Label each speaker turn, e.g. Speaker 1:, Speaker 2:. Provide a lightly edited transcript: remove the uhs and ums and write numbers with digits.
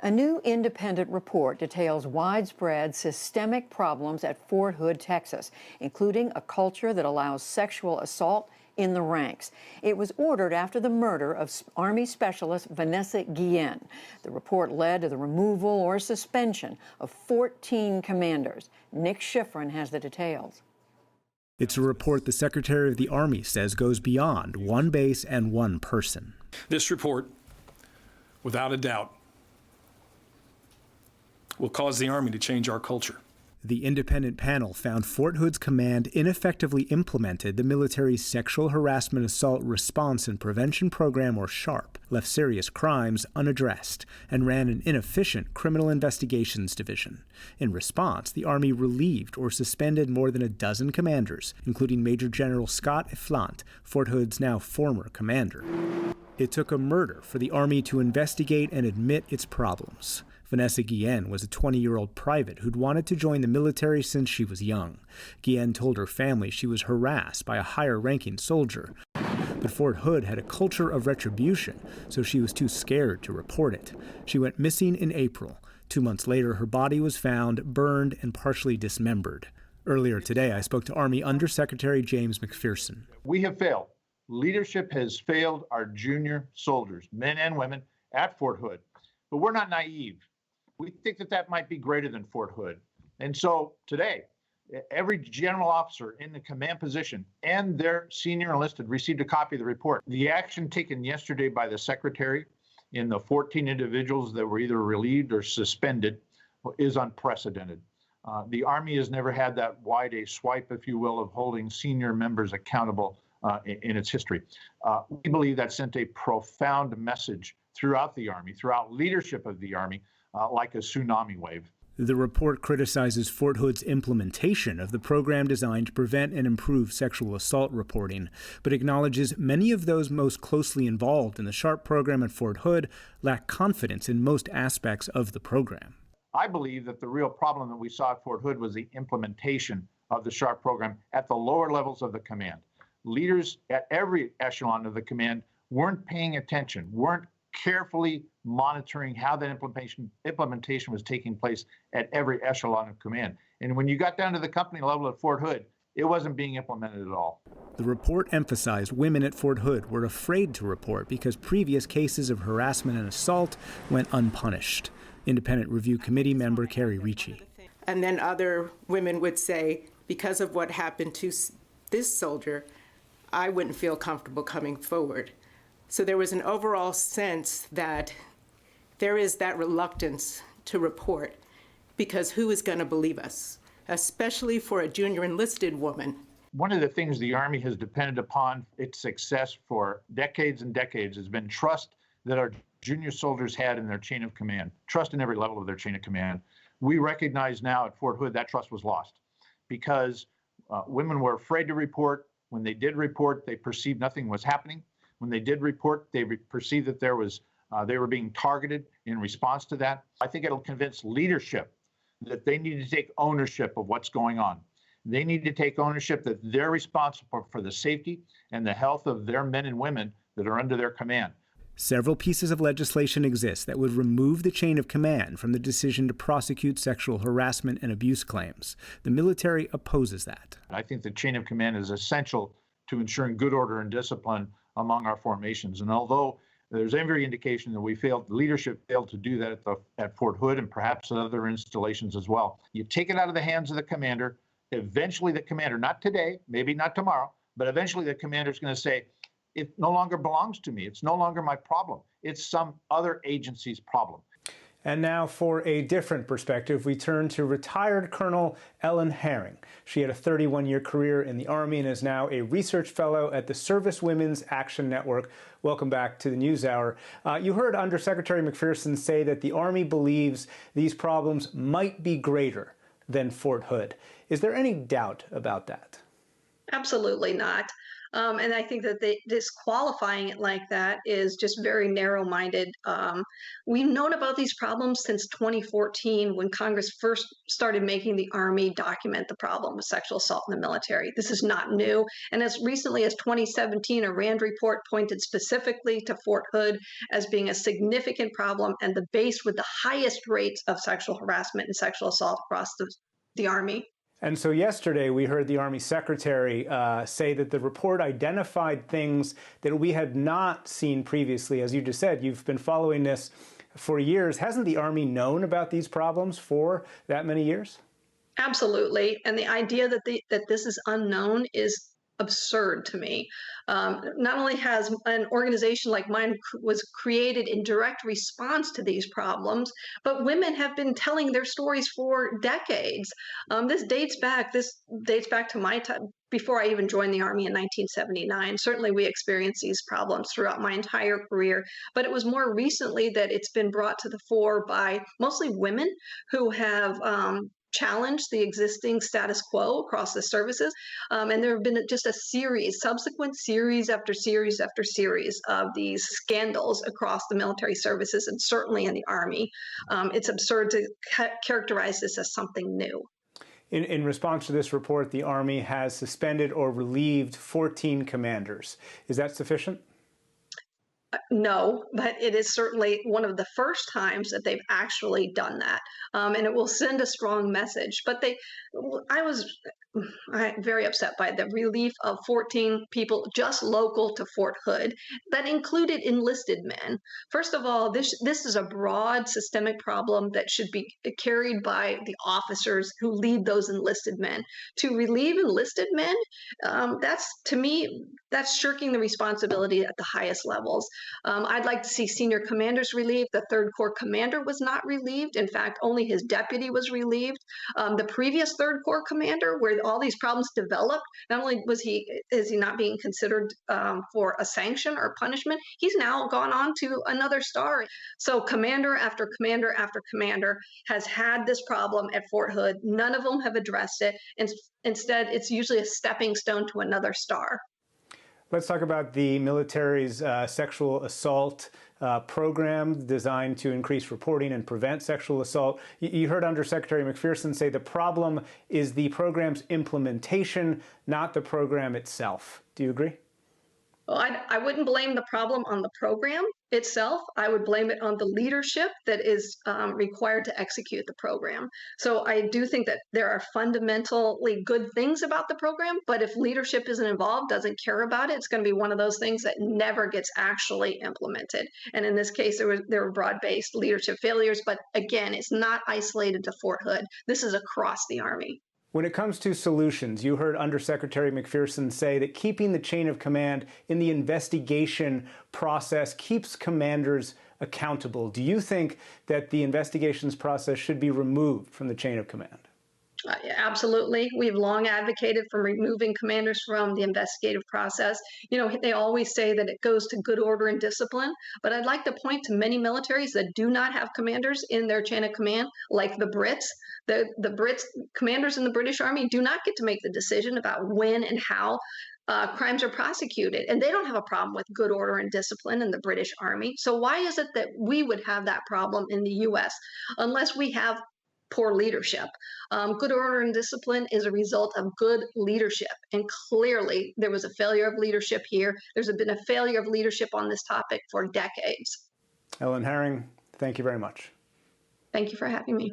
Speaker 1: A new independent report details widespread systemic problems at Fort Hood, Texas, including a culture that allows sexual assault in the ranks. It was ordered after the murder of Army Specialist Vanessa Guillen. The report led to the removal or suspension of 14 commanders. Nick Schifrin has the details.
Speaker 2: It's a report the Secretary of the Army says goes beyond one base and one person.
Speaker 3: This report, without a doubt, will cause the Army to change our culture.
Speaker 2: The independent panel found Fort Hood's command ineffectively implemented the military's Sexual Harassment Assault Response and Prevention Program, or SHARP, left serious crimes unaddressed, and ran an inefficient Criminal Investigations Division. In response, the Army relieved or suspended more than a dozen commanders, including Major General Scott Efflant, Fort Hood's now former commander. It took a murder for the Army to investigate and admit its problems. Vanessa Guillen was a 20-year-old private who'd wanted to join the military since she was young. Guillen told her family she was harassed by a higher-ranking soldier. But Fort Hood had a culture of retribution, so she was too scared to report it. She went missing in April. 2 months later, her body was found, burned, and partially dismembered. Earlier today, I spoke to Army Undersecretary James McPherson.
Speaker 4: We have failed. Leadership has failed our junior soldiers, men and women, at Fort Hood. But we're not naive. We think that that might be greater than Fort Hood. And so today, every general officer in the command position and their senior enlisted received a copy of the report. The action taken yesterday by the Secretary in the 14 individuals that were either relieved or suspended is unprecedented. The Army has never had that wide a swipe, if you will, of holding senior members accountable in its history. We believe that sent a profound message throughout the Army, throughout leadership of the Army, like a tsunami wave.
Speaker 2: The report criticizes Fort Hood's implementation of the program designed to prevent and improve sexual assault reporting, but acknowledges many of those most closely involved in the SHARP program at Fort Hood lack confidence in most aspects of the program.
Speaker 4: I believe that the real problem that we saw at Fort Hood was the implementation of the SHARP program at the lower levels of the command. Leaders at every echelon of the command weren't paying attention, weren't carefully monitoring how that implementation was taking place at every echelon of command. And when you got down to the company level at Fort Hood, it wasn't being implemented at all.
Speaker 2: The report emphasized women at Fort Hood were afraid to report because previous cases of harassment and assault went unpunished. Independent Review Committee member Carrie Ricci.
Speaker 5: And then other women would say, because of what happened to this soldier, I wouldn't feel comfortable coming forward. So there was an overall sense that there is that reluctance to report because who is going to believe us, especially for a junior enlisted woman.
Speaker 4: One of the things the Army has depended upon its success for decades and decades has been trust that our junior soldiers had in their chain of command, trust in every level of their chain of command. We recognize now at Fort Hood that trust was lost because women were afraid to report. When they did report, they perceived nothing was happening. When they did report, they perceived that they were being targeted in response to that. I think it'll convince leadership that they need to take ownership of what's going on. They need to take ownership that they're responsible for the safety and the health of their men and women that are under their command.
Speaker 2: Several pieces of legislation exist that would remove the chain of command from the decision to prosecute sexual harassment and abuse claims. The military opposes that.
Speaker 4: I think the chain of command is essential to ensuring good order and discipline among our formations. And although there's every indication that leadership failed to do that at Fort Hood and perhaps at other installations as well, you take it out of the hands of the commander. Eventually the commander, not today, maybe not tomorrow, but eventually the commander is going to say, it no longer belongs to me. It's no longer my problem. It's some other agency's problem.
Speaker 2: And now for a different perspective, we turn to retired Colonel Ellen Herring. She had a 31-year career in the Army and is now a research fellow at the Service Women's Action Network. Welcome back to the NewsHour. You heard Undersecretary McPherson say that the Army believes these problems might be greater than Fort Hood. Is there any doubt about that?
Speaker 6: Absolutely not. And I think that disqualifying it like that is just very narrow-minded. We've known about these problems since 2014 when Congress first started making the Army document the problem of sexual assault in the military. This is not new. And as recently as 2017, a RAND report pointed specifically to Fort Hood as being a significant problem and the base with the highest rates of sexual harassment and sexual assault across the Army.
Speaker 2: And so yesterday we heard the Army Secretary say that the report identified things that we had not seen previously. As you just said, you've been following this for years. Hasn't the Army known about these problems for that many years?
Speaker 6: Absolutely. And the idea that this is unknown is absurd to me. Not only has an organization like mine was created in direct response to these problems, but women have been telling their stories for decades. This dates back to my time before I even joined the Army in 1979. Certainly we experienced these problems throughout my entire career, but it was more recently that it's been brought to the fore by mostly women who have challenge the existing status quo across the services. And there have been just subsequent series after series after series of these scandals across the military services and certainly in the Army. It's absurd to characterize this as something new.
Speaker 2: In response to this report, the Army has suspended or relieved 14 commanders. Is that sufficient?
Speaker 6: No, but it is certainly one of the first times that they've actually done that. And it will send a strong message. But I was very upset by the relief of 14 people just local to Fort Hood that included enlisted men. First of all, this is a broad systemic problem that should be carried by the officers who lead those enlisted men. To relieve enlisted men, to me, that's shirking the responsibility at the highest levels. I'd like to see senior commanders relieved. The Third Corps commander was not relieved. In fact, only his deputy was relieved. The previous Third Corps commander, where all these problems developed, not only is he not being considered for a sanction or punishment, he's now gone on to another star. So commander after commander after commander has had this problem at Fort Hood. None of them have addressed it. And instead, it's usually a stepping stone to another star.
Speaker 2: Let's talk about the military's sexual assault program designed to increase reporting and prevent sexual assault. You heard Undersecretary McPherson say the problem is the program's implementation, not the program itself. Do you agree?
Speaker 6: Well, I wouldn't blame the problem on the program itself. I would blame it on the leadership that is required to execute the program. So I do think that there are fundamentally good things about the program, but if leadership isn't involved, doesn't care about it, it's going to be one of those things that never gets actually implemented. And in this case, there were broad-based leadership failures, but again, it's not isolated to Fort Hood. This is across the Army.
Speaker 2: When it comes to solutions, you heard Undersecretary McPherson say that keeping the chain of command in the investigation process keeps commanders accountable. Do you think that the investigations process should be removed from the chain of command?
Speaker 6: Absolutely. We've long advocated for removing commanders from the investigative process. You know, they always say that it goes to good order and discipline, but I'd like to point to many militaries that do not have commanders in their chain of command, like the Brits. The Brits, commanders in the British Army do not get to make the decision about when and how crimes are prosecuted. And they don't have a problem with good order and discipline in the British Army. So why is it that we would have that problem in the U.S. unless we have poor leadership? Good order and discipline is a result of good leadership. And clearly there was a failure of leadership here. There's been a failure of leadership on this topic for decades.
Speaker 2: Ellen Herring, thank you very much.
Speaker 6: Thank you for having me.